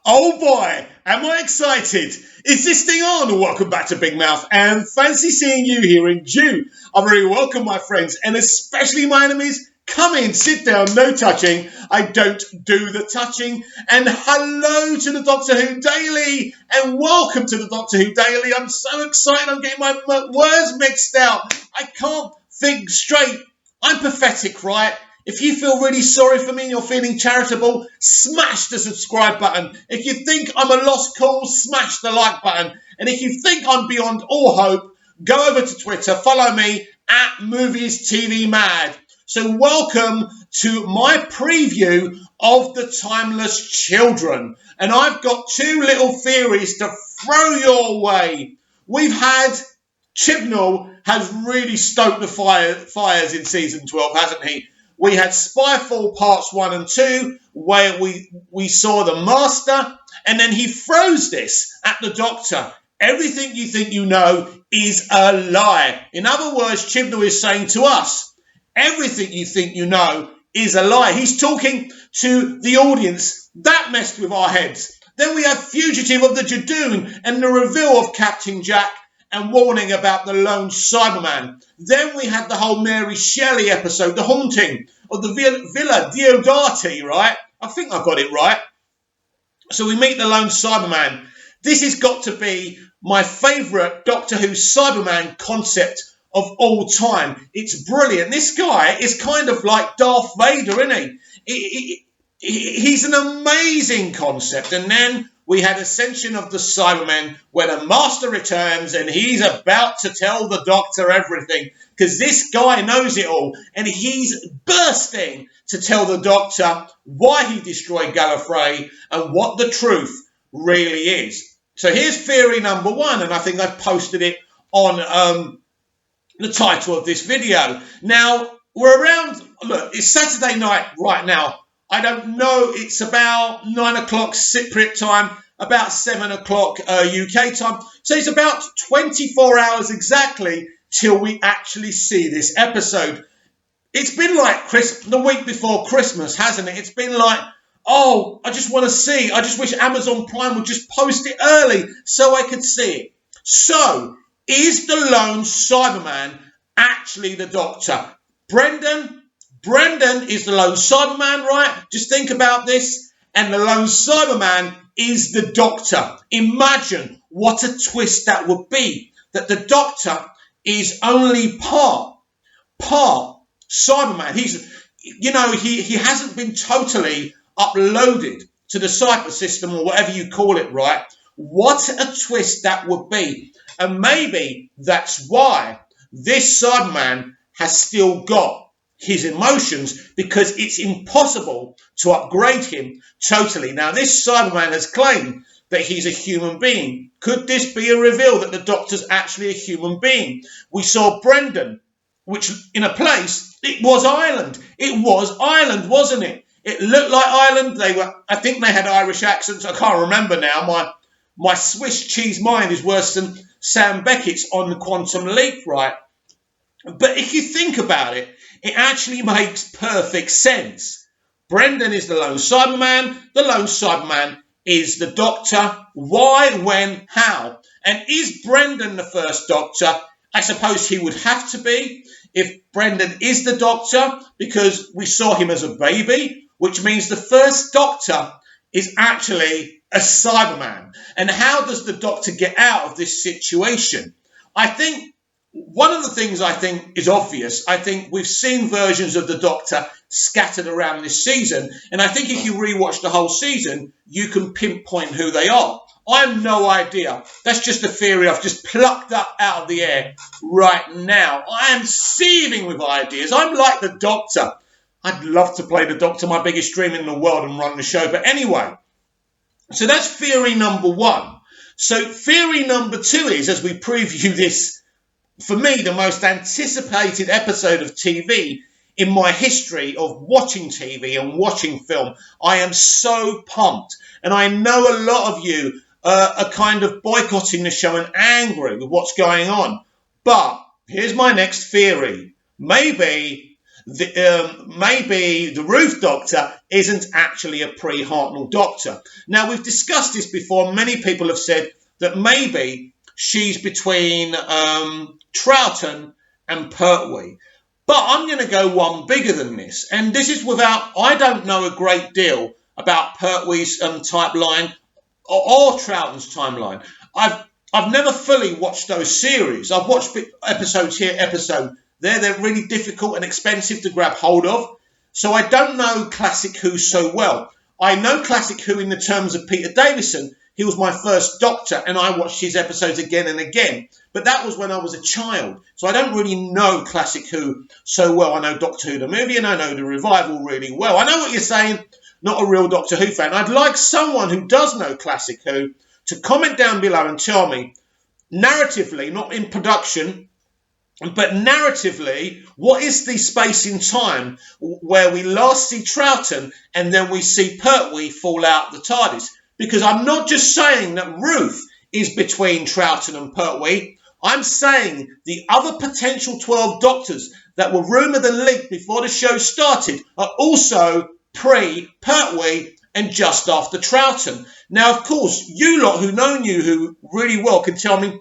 Oh boy, am I excited. Is this thing on? Welcome back to Big Mouth and fancy seeing you here in June. I'm very welcome, my friends, and especially my enemies. Come in, sit down, no touching. I don't do the touching. And hello to the Doctor Who Daily and welcome to the Doctor Who Daily. I'm so excited, I'm getting my words mixed out. I can't think straight. I'm pathetic, right? If you feel really sorry for me and you're feeling charitable, smash the subscribe button. If you think I'm a lost cause, smash the like button. And if you think I'm beyond all hope, go over to Twitter, follow me at Movies TV Mad. So welcome to my preview of The Timeless Children. And I've got two little theories to throw your way. We've had Chibnall has really stoked the fires in season 12, hasn't he? We had Spyfall parts 1 and 2, where we saw the Master, and then he throws this at the Doctor. Everything you think you know is a lie. In other words, Chibnall is saying to us, everything you think you know is a lie. He's talking to the audience. That messed with our heads. Then we have Fugitive of the Jadoon and the reveal of Captain Jack and warning about the lone Cyberman. Then we had the whole Mary Shelley episode, The Haunting of the Villa Diodati, right? I think I got it right. So we meet the lone Cyberman. This has got to be my favourite Doctor Who Cyberman concept of all time. It's brilliant. This guy is kind of like Darth Vader, isn't he? He's an amazing concept. And then we had Ascension of the Cybermen, where the Master returns and he's about to tell the Doctor everything, because this guy knows it all, and he's bursting to tell the Doctor why he destroyed Gallifrey and what the truth really is. So here's theory number 1, and I think I've posted it on the title of this video. Now, we're around, look, it's Saturday night right now. I don't know, it's about 9 o'clock Cypriot time, about 7 o'clock UK time. So it's about 24 hours exactly till we actually see this episode. It's been like the week before Christmas, hasn't it? It's been like, oh, I just want to see. I just wish Amazon Prime would just post it early so I could see it. So, is the lone Cyberman actually the Doctor? Brendan is the lone Cyberman, right? Just think about this. And the lone Cyberman is the Doctor. Imagine what a twist that would be. That the Doctor is only part Cyberman. He hasn't been totally uploaded to the Cypher system or whatever you call it, right? What a twist that would be. And maybe that's why this Cyberman has still got his emotions, because it's impossible to upgrade him totally. Now, this Cyberman has claimed that he's a human being. Could this be a reveal that the Doctor's actually a human being? We saw Brendan, which in a place, it was Ireland. It was Ireland, wasn't it? It looked like Ireland. I think they had Irish accents. I can't remember now. My Swiss cheese mind is worse than Sam Beckett's on the Quantum Leap, right? But if you think about it, it actually makes perfect sense. Brendan is the lone Cyberman. The lone Cyberman is the Doctor. Why, when, how? And is Brendan the first Doctor? I suppose he would have to be if Brendan is the Doctor, because we saw him as a baby, which means the first Doctor is actually a Cyberman. And how does the Doctor get out of this situation? I think one of the things I think is obvious. I think we've seen versions of the Doctor scattered around this season, and I think if you rewatch the whole season, you can pinpoint who they are. I have no idea. That's just a theory I've just plucked up out of the air right now. I am seething with ideas. I'm like the Doctor. I'd love to play the Doctor, my biggest dream in the world, and run the show. But anyway, so that's theory number 1. So theory number 2 is, as we preview this, for me, the most anticipated episode of TV in my history of watching TV and watching film. I am so pumped. And I know a lot of you are kind of boycotting the show and angry with what's going on. But here's my next theory. Maybe maybe the Ruth Doctor isn't actually a pre-Hartnell Doctor. Now, we've discussed this before. Many people have said that maybe she's between Troughton and Pertwee. But I'm going to go one bigger than this. And this is I don't know a great deal about Pertwee's timeline or Troughton's timeline. I've never fully watched those series. I've watched episodes here, episode there. They're really difficult and expensive to grab hold of. So I don't know Classic Who so well. I know Classic Who in the terms of Peter Davison. He was my first Doctor, and I watched his episodes again and again. But that was when I was a child. So I don't really know Classic Who so well. I know Doctor Who the movie, and I know the revival really well. I know what you're saying. Not a real Doctor Who fan. I'd like someone who does know Classic Who to comment down below and tell me, narratively, not in production, but narratively, what is the space in time where we last see Troughton and then we see Pertwee fall out the TARDIS? Because I'm not just saying that Ruth is between Troughton and Pertwee. I'm saying the other potential 12 Doctors that were rumoured and leaked before the show started are also pre-Pertwee and just after Troughton. Now, of course, you lot who know New Who really well can tell me,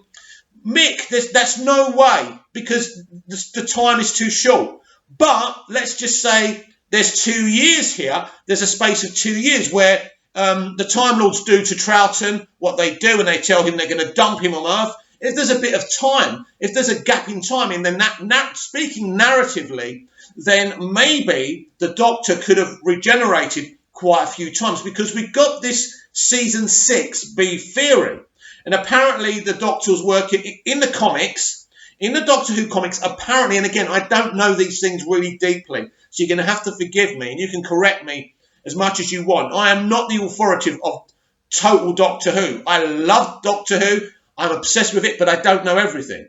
Mick, that's no way because the time is too short. But let's just say there's 2 years here. There's a space of 2 years where the Time Lords do to Troughton what they do, and they tell him they're going to dump him on Earth. If there's a bit of time, if there's a gap in time, and then speaking narratively, then maybe the Doctor could have regenerated quite a few times, because we got this season 6B theory, and apparently the Doctor was working in the comics, in the Doctor Who comics, apparently, and again, I don't know these things really deeply, so you're going to have to forgive me, and you can correct me as much as you want. I am not the authoritative of total Doctor Who. I love Doctor Who. I'm obsessed with it, but I don't know everything.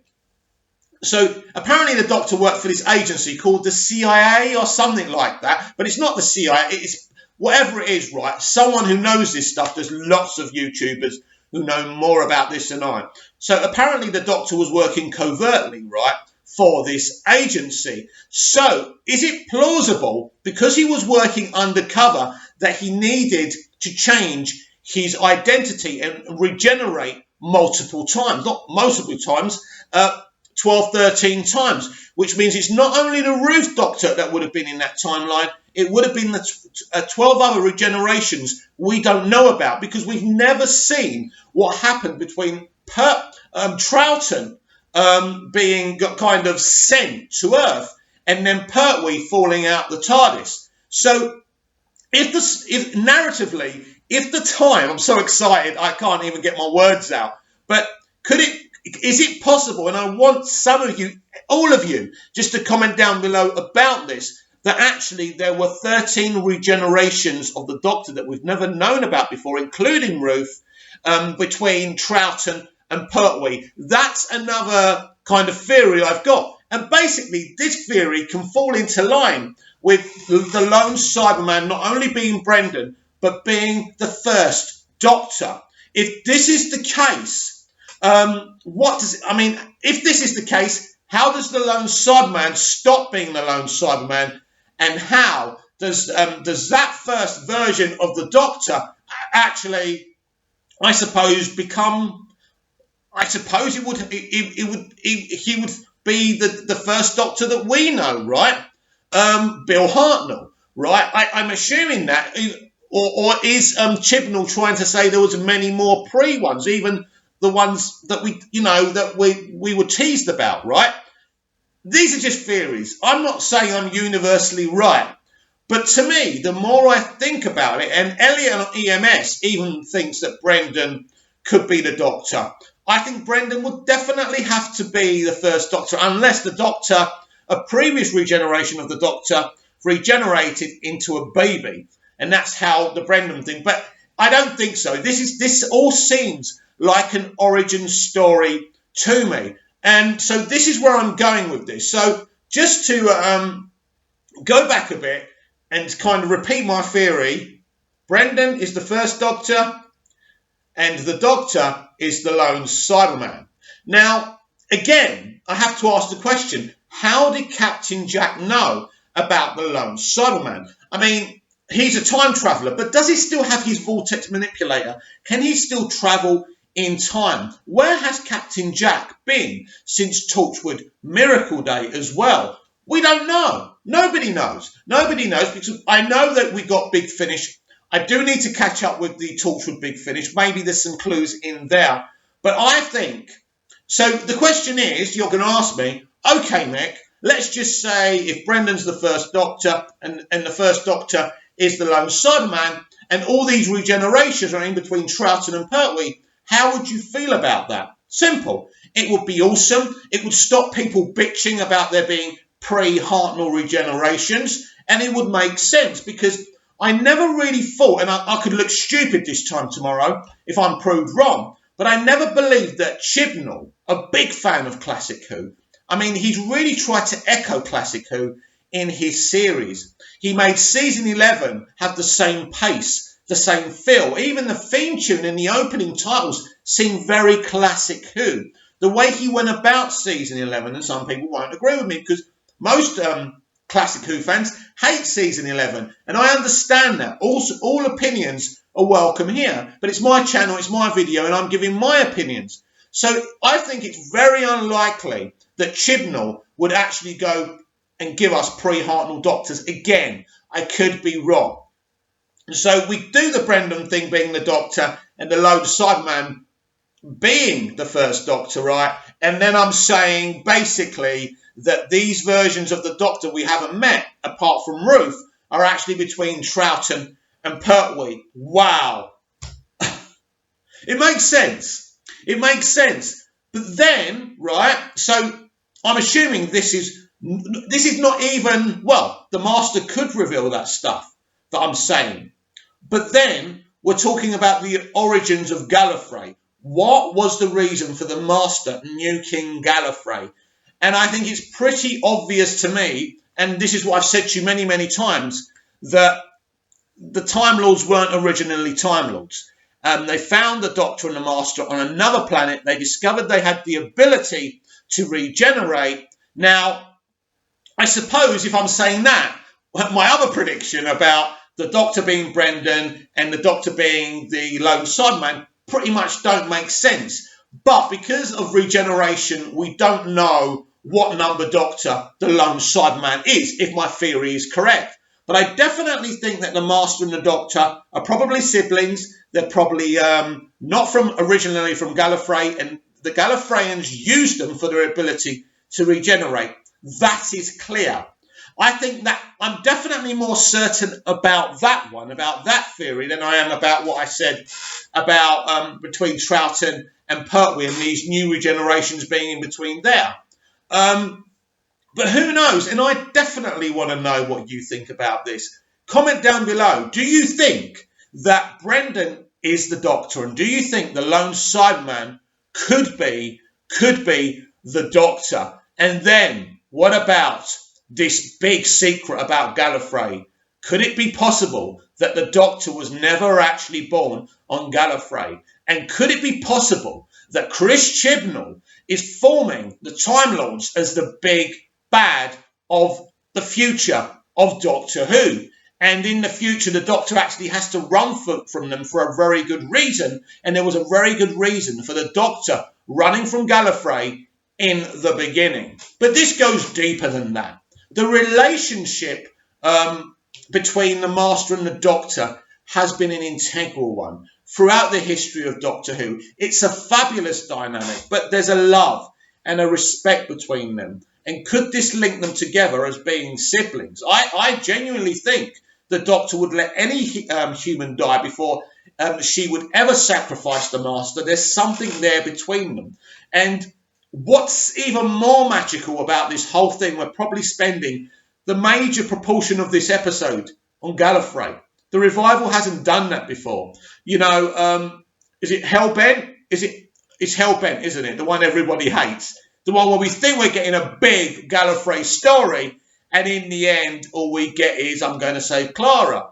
So apparently the Doctor worked for this agency called the CIA or something like that. But it's not the CIA. It's whatever it is, right? Someone who knows this stuff. There's lots of YouTubers who know more about this than I. So apparently the Doctor was working covertly, right, for this agency. So is it plausible, because he was working undercover, that he needed to change his identity and regenerate multiple times, not multiple times, 12, 13 times, which means it's not only the Ruth Doctor that would have been in that timeline, it would have been the 12 other regenerations we don't know about, because we've never seen what happened between Troughton being kind of sent to Earth and then Pertwee falling out the TARDIS. So if narratively, if the time, I'm so excited, I can't even get my words out, but is it possible, and I want some of you, all of you, just to comment down below about this, that actually there were 13 regenerations of the Doctor that we've never known about before, including Ruth, between Troughton and Pertwee. That's another kind of theory I've got. And basically, this theory can fall into line with the lone Cyberman not only being Brendan, but being the first Doctor. If this is the case, if this is the case, how does the lone Cyberman stop being the lone Cyberman? And how does that first version of the Doctor actually, I suppose, become? I suppose he would be the first Doctor that we know, right? Bill Hartnell, right? I'm assuming that, or is Chibnall trying to say there was many more pre ones, even the ones that we were teased about, right? These are just theories. I'm not saying I'm universally right. But to me, the more I think about it, and Elliot on EMS even thinks that Brendan could be the Doctor, I think Brendan would definitely have to be the first Doctor, unless the Doctor, a previous regeneration of the Doctor, regenerated into a baby. And that's how the Brendan thing. But I don't think so. This all seems like an origin story to me. And so this is where I'm going with this. So just to go back a bit and kind of repeat my theory, Brendan is the first Doctor and the Doctor is the lone Cyberman. Now, again, I have to ask the question, how did Captain Jack know about the lone Cyberman. I mean, he's a time traveller, but does he still have his vortex manipulator? Can he still travel in time? Where has Captain Jack been since Torchwood Miracle Day as well? We don't know. Nobody knows. Nobody knows, because I know that we got Big Finish. I do need to catch up with the Torchwood Big Finish. Maybe there's some clues in there. But I think, so the question is, you're going to ask me, okay, Mick, let's just say if Brendan's the first Doctor and the first Doctor is the lone Cyberman and all these regenerations are in between Troughton and Pertwee, how would you feel about that? Simple. It would be awesome. It would stop people bitching about there being pre-Hartnell regenerations, and it would make sense, because I never really thought, and I could look stupid this time tomorrow if I'm proved wrong, but I never believed that Chibnall, a big fan of Classic Who, I mean, he's really tried to echo Classic Who in his series. He made season 11 have the same pace, the same feel. Even the theme tune and the opening titles seem very Classic Who. The way he went about season 11, and some people won't agree with me, because most Classic Who fans hate season 11, and I understand that. All opinions are welcome here, but it's my channel, it's my video, and I'm giving my opinions. So I think it's very unlikely that Chibnall would actually go and give us pre-Hartnell Doctors again. I could be wrong. So we do the Brendan thing being the Doctor and the lone Cyberman being the first Doctor, right? And then I'm saying basically that these versions of the Doctor we haven't met, apart from Ruth, are actually between Troughton and Pertwee. Wow. It makes sense. It makes sense. But then, right, so I'm assuming this is not even, well, the Master could reveal that stuff that I'm saying. But then we're talking about the origins of Gallifrey. What was the reason for the Master nuking Gallifrey? And I think it's pretty obvious to me, and this is what I've said to you many, many times, that the Time Lords weren't originally Time Lords. They found the Doctor and the Master on another planet. They discovered they had the ability to regenerate. Now, I suppose if I'm saying that, my other prediction about the Doctor being Brendan and the Doctor being the lone Cyberman pretty much don't make sense. But because of regeneration, we don't know what number Doctor the lone Cyberman is, if my theory is correct. But I definitely think that the Master and the Doctor are probably siblings. They're probably not originally from Gallifrey, and the Gallifreyans used them for their ability to regenerate. That is clear. I think that I'm definitely more certain about that one, about that theory, than I am about what I said about between Troughton and Pertwee and these new regenerations being in between there. But who knows? And I definitely want to know what you think about this. Comment down below. Do you think that Brendan is the Doctor? And do you think the lone Cyberman could be the Doctor? And then what about this big secret about Gallifrey? Could it be possible that the Doctor was never actually born on Gallifrey? And could it be possible that Chris Chibnall is forming the Time Lords as the big bad of the future of Doctor Who? And in the future, the Doctor actually has to run from them for a very good reason. And there was a very good reason for the Doctor running from Gallifrey in the beginning. But this goes deeper than that. The relationship between the Master and the Doctor has been an integral one throughout the history of Doctor Who. It's a fabulous dynamic, but there's a love and a respect between them. And could this link them together as being siblings? I genuinely think the Doctor would let any human die before she would ever sacrifice the Master. There's something there between them. And what's even more magical about this whole thing, we're probably spending the major proportion of this episode on Gallifrey. The revival hasn't done that before. You know, is it Hellbent? It's Hellbent, isn't it? The one everybody hates. The one where we think we're getting a big Gallifrey story, and in the end, all we get is, I'm going to say, Clara.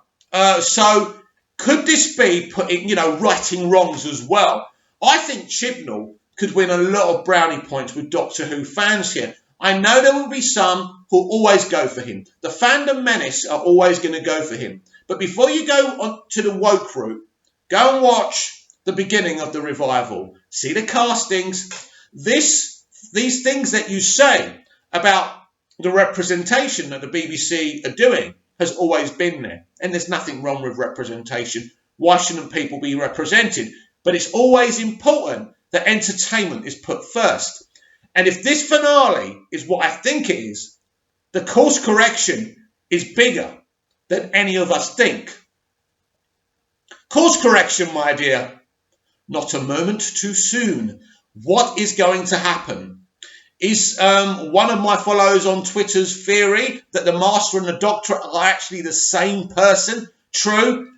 So could this be righting wrongs as well? I think Chibnall could win a lot of brownie points with Doctor Who fans here. I know there will be some who always go for him. The fandom menace are always going to go for him. But before you go on to the woke route, go and watch the beginning of the revival. See the castings. These things that you say about the representation that the BBC are doing has always been there. And there's nothing wrong with representation. Why shouldn't people be represented? But it's always important that entertainment is put first. And if this finale is what I think it is, the course correction is bigger than any of us think. Course correction, my dear. Not a moment too soon. What is going to happen? Is one of my followers on Twitter's theory that the Master and the Doctor are actually the same person true?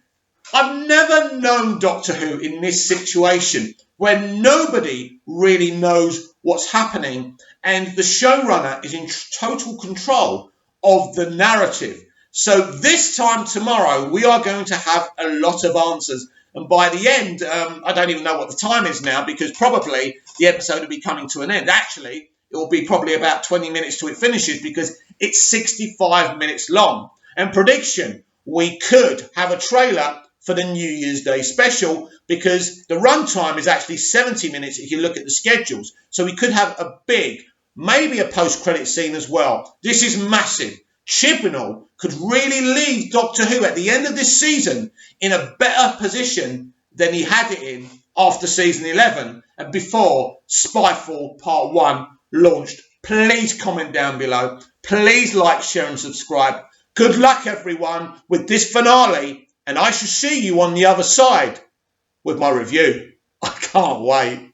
I've never known Doctor Who in this situation where nobody really knows what's happening and the showrunner is in total control of the narrative. So this time tomorrow, we are going to have a lot of answers. And by the end, I don't even know what the time is now because probably the episode will be coming to an end. Actually, it will be probably about 20 minutes till it finishes because it's 65 minutes long. And prediction, we could have a trailer for the New Year's Day special because the runtime is actually 70 minutes if you look at the schedules. So we could have a big, maybe a post-credit scene as well. This is massive. Chibnall could really leave Doctor Who at the end of this season in a better position than he had it in after season 11 and before Spyfall Part 1 launched. Please comment down below. Please like, share and subscribe. Good luck everyone with this finale and I shall see you on the other side with my review. I can't wait.